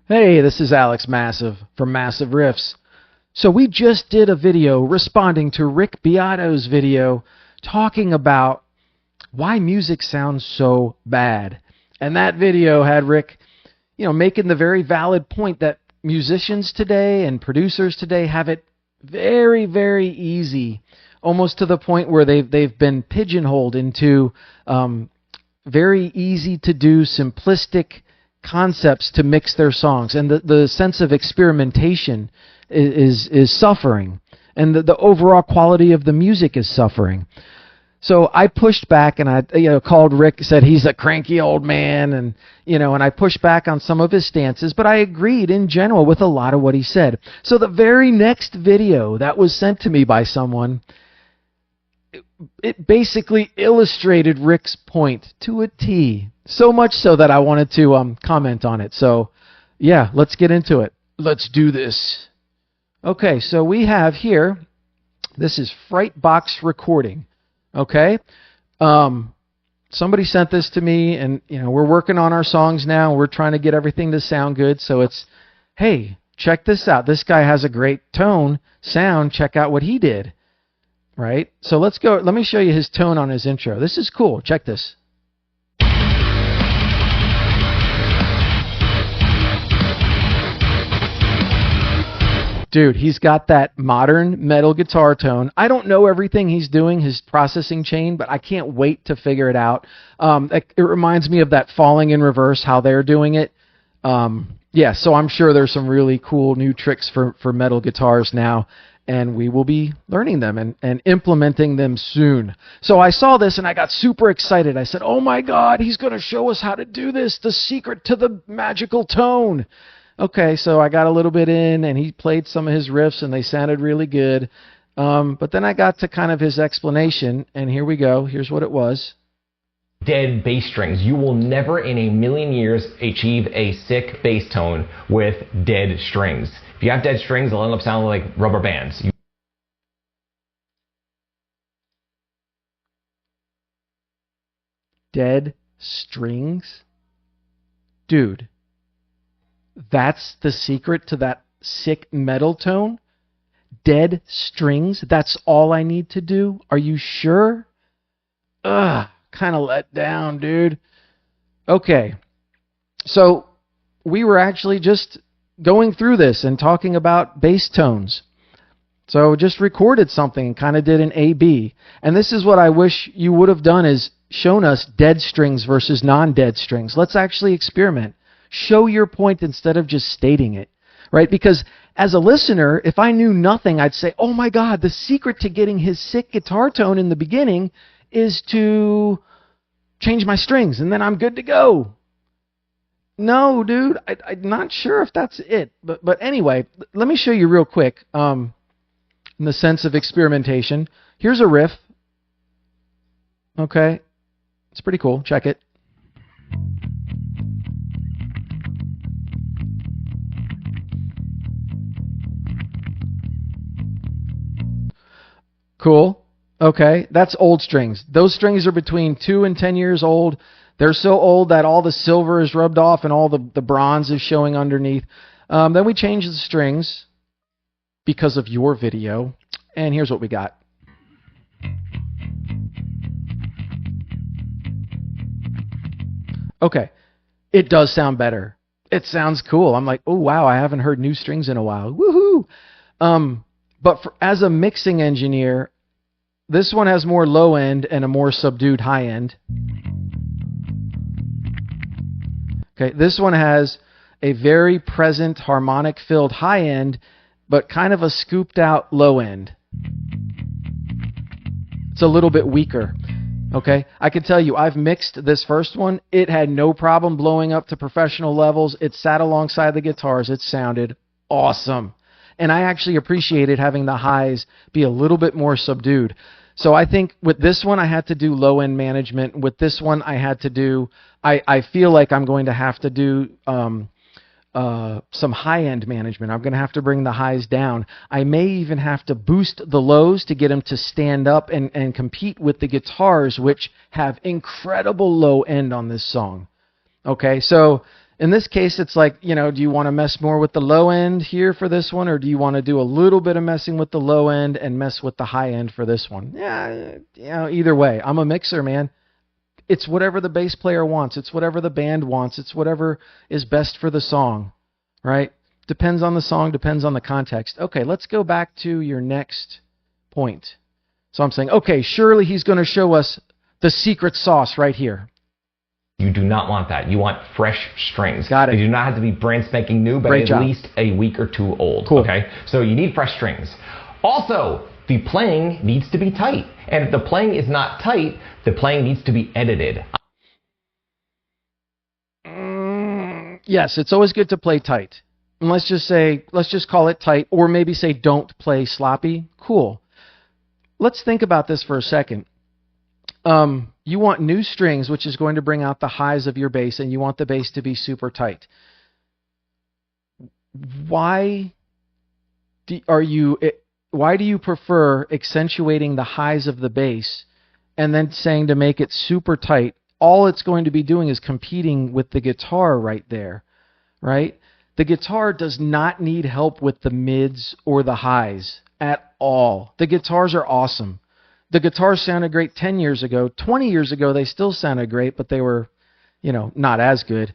Hey, this is Alex Massive from Massive Riffs. So we just did a video responding to Rick Beato's video talking about why music sounds so bad. And that video had Rick, making the very valid point that musicians today and producers today have it very, very easy, almost to the point where they've been pigeonholed into very easy to do, simplistic concepts to mix their songs, and the sense of experimentation is suffering, and the overall quality of the music is suffering. So I pushed back, and I called Rick, said he's a cranky old man, and I pushed back on some of his stances, but I agreed in general with a lot of what he said. So the very next video that was sent to me by someone, it basically illustrated Rick's point to a T. So much so that I wanted to comment on it. So, yeah, let's get into it. Let's do this. Okay, so we have here, this is Frightbox recording. Okay? Somebody sent this to me, and, we're working on our songs now. We're trying to get everything to sound good. So it's, hey, check this out. This guy has a great tone, sound. Check out what he did. Right? So let's go. Let me show you his tone on his intro. This is cool. Check this. Dude, he's got that modern metal guitar tone. I don't know everything he's doing, his processing chain, but I can't wait to figure it out. It reminds me of that Falling in Reverse, how they're doing it. Yeah, so I'm sure there's some really cool new tricks for metal guitars now, and we will be learning them and implementing them soon. So I saw this, and I got super excited. I said, oh my God, he's going to show us how to do this, the secret to the magical tone. Okay, so I got a little bit in, and he played some of his riffs, and they sounded really good. But then I got to kind of his explanation, and here we go. Here's what it was. Dead bass strings. You will never in a million years achieve a sick bass tone with dead strings. If you have dead strings, they'll end up sounding like rubber bands. Dead strings? Dude. That's the secret to that sick metal tone? Dead strings? That's all I need to do? Are you sure? Ugh, kind of let down, dude. Okay, so we were actually just going through this and talking about bass tones. So just recorded something and kind of did an A-B. And this is what I wish you would have done, is shown us dead strings versus non-dead strings. Let's actually experiment. Show your point instead of just stating it, right? Because as a listener, if I knew nothing, I'd say, oh my God, the secret to getting his sick guitar tone in the beginning is to change my strings, and then I'm good to go. No, dude, I'm not sure if that's it. But anyway, let me show you real quick in the sense of experimentation. Here's a riff. Okay, it's pretty cool. Check it. Cool. Okay, that's old strings. Those strings are between 2 and 10 years old. They're so old that all the silver is rubbed off and all the bronze is showing underneath. Then we changed the strings because of your video. And here's what we got. Okay, it does sound better. It sounds cool. I'm like, oh, wow, I haven't heard new strings in a while. Woohoo! But as a mixing engineer, this one has more low end and a more subdued high end. Okay, this one has a very present harmonic filled high end, but kind of a scooped out low end. It's a little bit weaker. Okay, I can tell you, I've mixed this first one. It had no problem blowing up to professional levels. It sat alongside the guitars. It sounded awesome. And I actually appreciated having the highs be a little bit more subdued. So I think with this one, I had to do low-end management. With this one, I had to do, I feel like I'm going to have to do some high-end management. I'm going to have to bring the highs down. I may even have to boost the lows to get them to stand up and compete with the guitars, which have incredible low end on this song. Okay, so In this case, it's like, do you want to mess more with the low end here for this one, or do you want to do a little bit of messing with the low end and mess with the high end for this one? Yeah, either way. I'm a mixer, man. It's whatever the bass player wants. It's whatever the band wants. It's whatever is best for the song, right? Depends on the song, depends on the context. Okay, let's go back to your next point. So I'm saying, okay, surely he's going to show us the secret sauce right here. You do not want that. You want fresh strings. Got it. They do not have to be brand spanking new, but at least a week or two old. Cool. Okay? So you need fresh strings. Also, the playing needs to be tight. And if the playing is not tight, the playing needs to be edited. Yes, it's always good to play tight. And let's just call it tight, or maybe say don't play sloppy. Cool. Let's think about this for a second. You want new strings, which is going to bring out the highs of your bass, and you want the bass to be super tight. Why do you prefer accentuating the highs of the bass and then saying to make it super tight? All it's going to be doing is competing with the guitar right there, right? The guitar does not need help with the mids or the highs at all. The guitars are awesome. The guitars sounded great 10 years ago. 20 years ago, they still sounded great, but they were, not as good.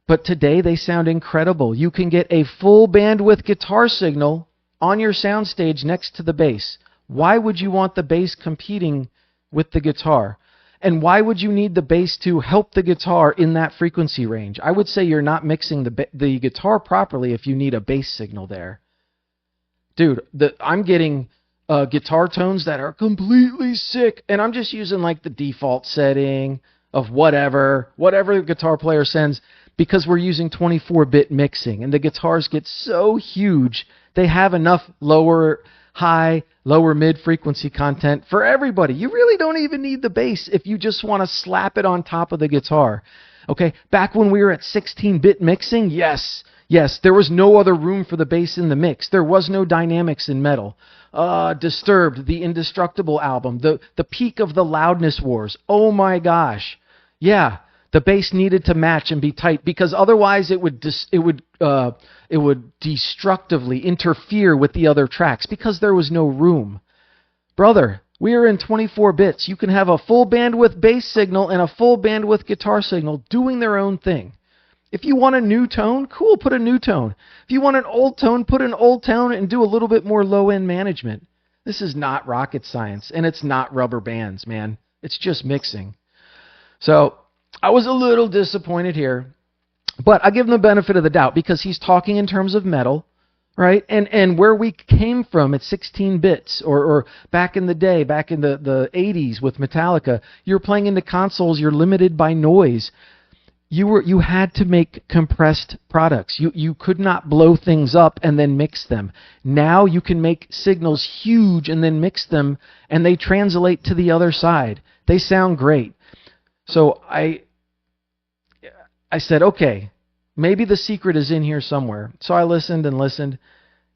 But today, they sound incredible. You can get a full bandwidth guitar signal on your soundstage next to the bass. Why would you want the bass competing with the guitar? And why would you need the bass to help the guitar in that frequency range? I would say you're not mixing the guitar properly if you need a bass signal there. Dude, I'm getting guitar tones that are completely sick, and I'm just using like the default setting of whatever the guitar player sends, because we're using 24-bit mixing, and the guitars get so huge, they have enough lower mid frequency content for everybody. You really don't even need the bass if you just want to slap it on top of the guitar. Okay, back when we were at 16-bit mixing, yes, there was no other room for the bass in the mix. There was no dynamics in metal. Disturbed, the Indestructible album, the peak of the loudness wars. Oh my gosh. Yeah, the bass needed to match and be tight, because otherwise it would destructively interfere with the other tracks because there was no room. Brother, we are in 24 bits. You can have a full bandwidth bass signal and a full bandwidth guitar signal doing their own thing. If you want a new tone, cool, put a new tone. If you want an old tone, put an old tone and do a little bit more low-end management. This is not rocket science, and it's not rubber bands, man. It's just mixing. So I was a little disappointed here, but I give him the benefit of the doubt because he's talking in terms of metal, right? And where we came from at 16 bits, or back in the day, back in the 80s with Metallica, you're playing into consoles, you're limited by noise. You had to make compressed products. You could not blow things up and then mix them. Now you can make signals huge and then mix them, and they translate to the other side. They sound great. So I said, okay, maybe the secret is in here somewhere. So I listened and listened.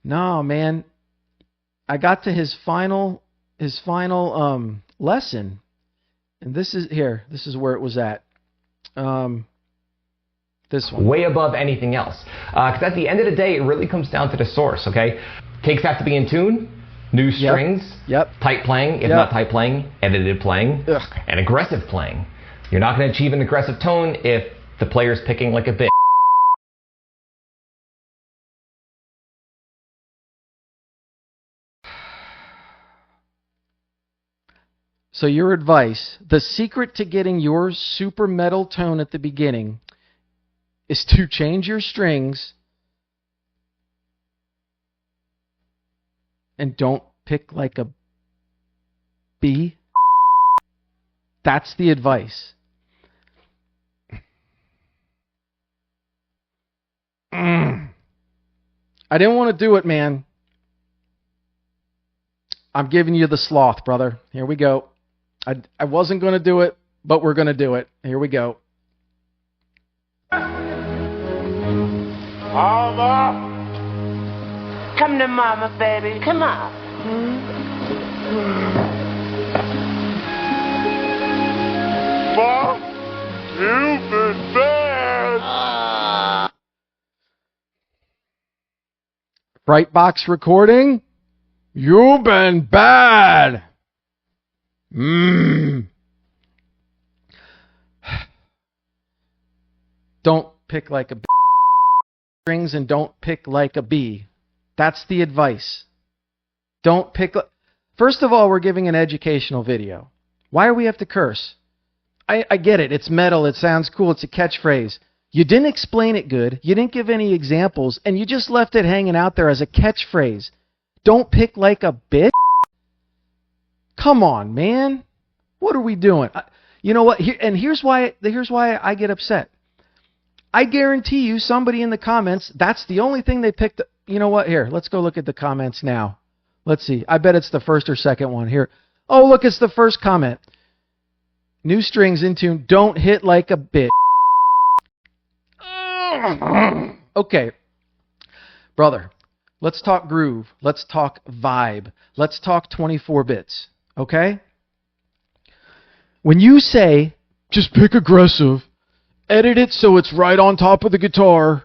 No, man. I got to his final lesson, and this is where it was at. This one. Way above anything else. Because at the end of the day, it really comes down to the source, okay? Takes have to be in tune, new strings, tight playing, if not tight playing, edited playing, and aggressive playing. You're not going to achieve an aggressive tone if the player's picking like a bitch. So your advice, the secret to getting your super metal tone at the beginning is to change your strings and don't pick like a B. That's the advice. I didn't want to do it, man. I'm giving you the sloth, brother. Here we go. I wasn't going to do it, but we're going to do it. Here we go. Mama! Come to mama, baby. Come on. Mom, you've been bad. Frightbox recording? You've been bad. Don't pick like a strings and don't pick like a bee. That's the advice. Don't pick. First of all, we're giving an educational video. Why do we have to curse? I get it. It's metal. It sounds cool. It's a catchphrase. You didn't explain it good. You didn't give any examples, and you just left it hanging out there as a catchphrase. Don't pick like a bitch. Come on, man. What are we doing? You know what? Here's why I get upset. I guarantee you somebody in the comments, that's the only thing they picked. You know what? Here, let's go look at the comments now. Let's see. I bet it's the first or second one here. Oh, look, it's the first comment. New strings in tune. Don't hit like a bitch. Okay. Brother, let's talk groove. Let's talk vibe. Let's talk 24 bits. Okay? When you say, just pick aggressive, edit it so it's right on top of the guitar,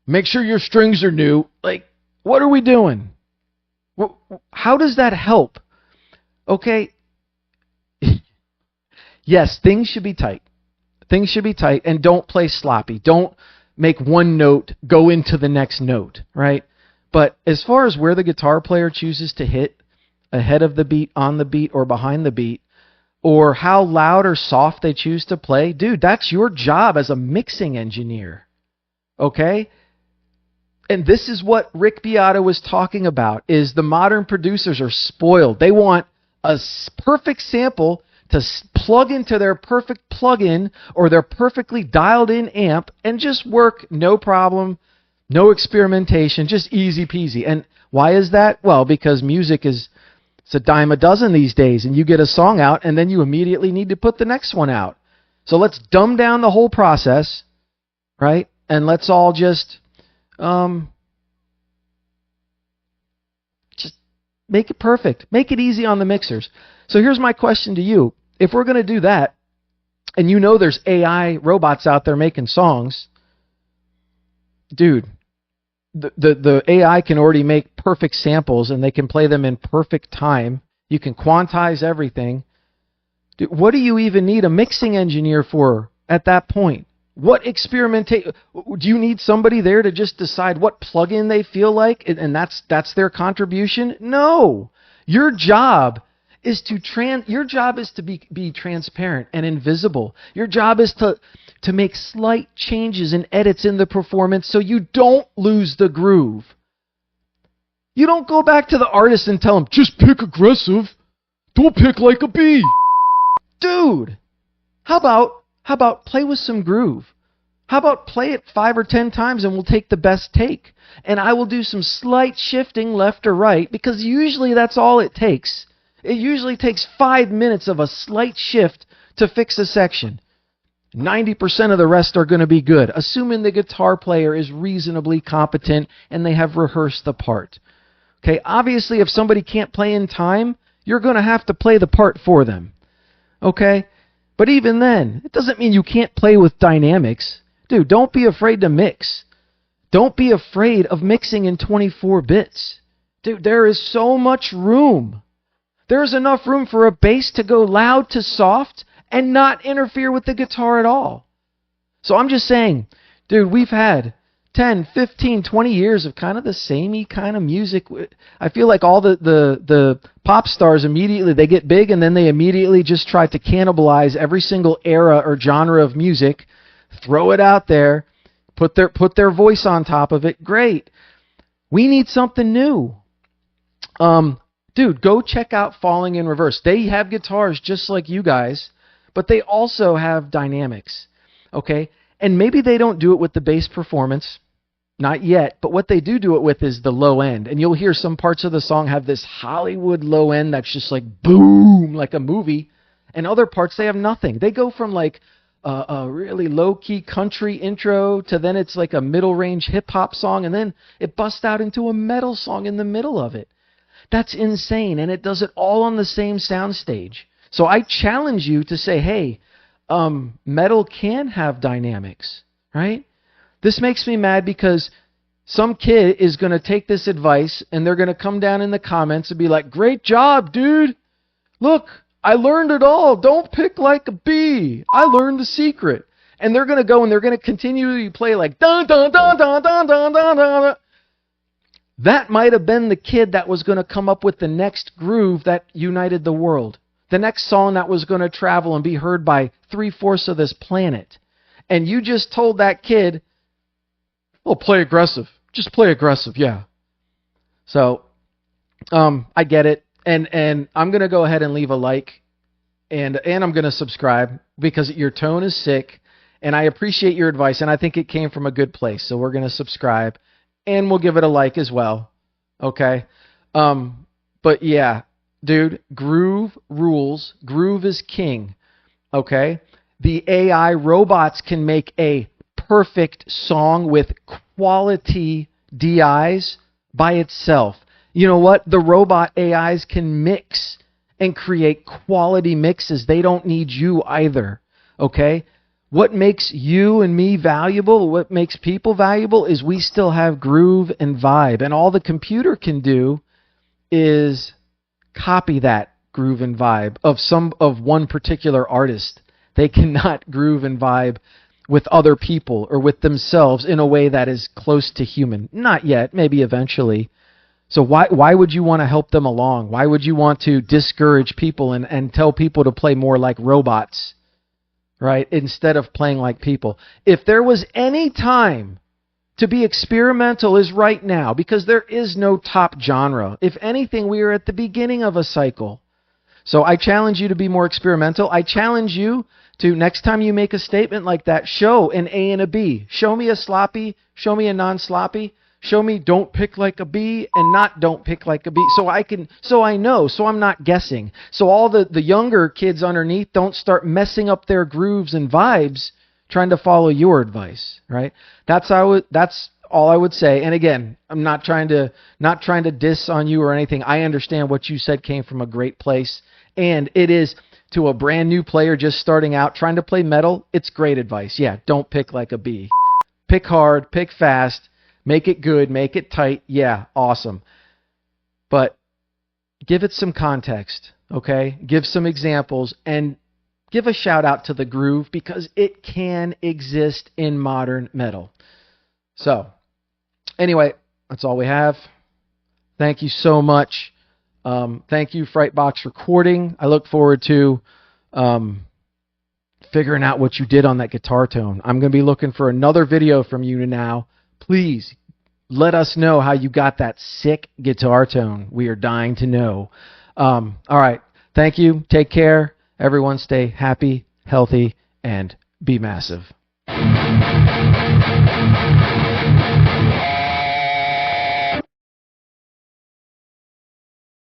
make sure your strings are new, like, what are we doing? How does that help? Okay? Yes, things should be tight. Things should be tight, and don't play sloppy. Don't make one note go into the next note, right? But as far as where the guitar player chooses to hit, ahead of the beat, on the beat, or behind the beat, or how loud or soft they choose to play, dude, that's your job as a mixing engineer, okay? And this is what Rick Beato was talking about, is the modern producers are spoiled. They want a perfect sample to plug into their perfect plug-in or their perfectly dialed-in amp and just work, no problem, no experimentation, just easy peasy. And why is that? Well, because music it's a dime a dozen these days, and you get a song out, and then you immediately need to put the next one out. So let's dumb down the whole process, right? And let's all just make it perfect. Make it easy on the mixers. So here's my question to you. If we're going to do that, and you know there's AI robots out there making songs, dude, the AI can already make perfect samples, and they can play them in perfect time. You can quantize everything. Dude, what do you even need a mixing engineer for at that point? What experimentation? Do you need somebody there to just decide what plugin they feel like, and that's their contribution? No. Your job is to be transparent and invisible. Your job is to make slight changes and edits in the performance so you don't lose the groove. You don't go back to the artist and tell him, just pick aggressive. Don't pick like a bee. Dude, how about play with some groove? How about play it 5 or 10 times and we'll take the best take? And I will do some slight shifting left or right, because usually that's all it takes. It usually takes 5 minutes of a slight shift to fix a section. 90% of the rest are going to be good, assuming the guitar player is reasonably competent and they have rehearsed the part. Okay, obviously if somebody can't play in time, you're going to have to play the part for them. Okay? But even then, it doesn't mean you can't play with dynamics. Dude, don't be afraid to mix. Don't be afraid of mixing in 24 bits. Dude, there is so much room. There's enough room for a bass to go loud to soft and not interfere with the guitar at all. So I'm just saying, dude, we've had 10, 15, 20 years of kind of the samey kind of music. I feel like all the pop stars immediately, they get big and then they immediately just try to cannibalize every single era or genre of music, throw it out there, put their voice on top of it. Great. We need something new. Dude, go check out Falling in Reverse. They have guitars just like you guys, but they also have dynamics, okay? And maybe they don't do it with the bass performance, not yet, but what they do it with is the low end. And you'll hear some parts of the song have this Hollywood low end that's just like boom, like a movie, and other parts they have nothing. They go from like a really low-key country intro to then it's like a middle-range hip-hop song, and then it busts out into a metal song in the middle of it. That's insane, and it does it all on the same soundstage. So I challenge you to say, hey, metal can have dynamics, right? This makes me mad because some kid is going to take this advice and they're going to come down in the comments and be like, great job, dude. Look, I learned it all. Don't pick like a bee. I learned the secret. And they're going to go and they're going to continually play like dun dun dun dun dun dun dun dun. That might have been the kid that was going to come up with the next groove that united the world. The next song that was going to travel and be heard by 3/4 of this planet. And you just told that kid, well, play aggressive. Just play aggressive, yeah. So, I get it. And I'm going to go ahead and leave a like. And I'm going to subscribe because your tone is sick. And I appreciate your advice. And I think it came from a good place. So we're going to subscribe. And we'll give it a like as well. Okay? But yeah, dude, groove rules. Groove is king. Okay? The AI robots can make a perfect song with quality DIs by itself. You know what? The robot AIs can mix and create quality mixes. They don't need you either. Okay? What makes you and me valuable, what makes people valuable, is we still have groove and vibe. And all the computer can do is copy that groove and vibe of one particular artist. They cannot groove and vibe with other people or with themselves in a way that is close to human. Not yet, maybe eventually. So why would you want to help them along? Why would you want to discourage people and tell people to play more like robots? Right? Instead of playing like people. If there was any time to be experimental is right now, because there is no top genre. If anything, we are at the beginning of a cycle. So I challenge you to be more experimental. I challenge you to, next time you make a statement like that, show an A and a B. Show me a sloppy, show me a non-sloppy. Show me don't pick like a bee and not don't pick like a bee. So I know, so I'm not guessing. So all the younger kids underneath don't start messing up their grooves and vibes trying to follow your advice, right? That's all I would say. And again, I'm not trying to diss on you or anything. I understand what you said came from a great place, and it is to a brand new player just starting out trying to play metal. It's great advice. Yeah, don't pick like a bee. Pick hard, pick fast. Make it good, make it tight. Yeah, awesome. But give it some context, okay? Give some examples and give a shout out to the groove because it can exist in modern metal. So, anyway, that's all we have. Thank you so much. Thank you, Frightbox Recording. I look forward to figuring out what you did on that guitar tone. I'm going to be looking for another video from you now. Please let us know how you got that sick guitar tone. We are dying to know. All right. Thank you. Take care. Everyone stay happy, healthy, and be massive.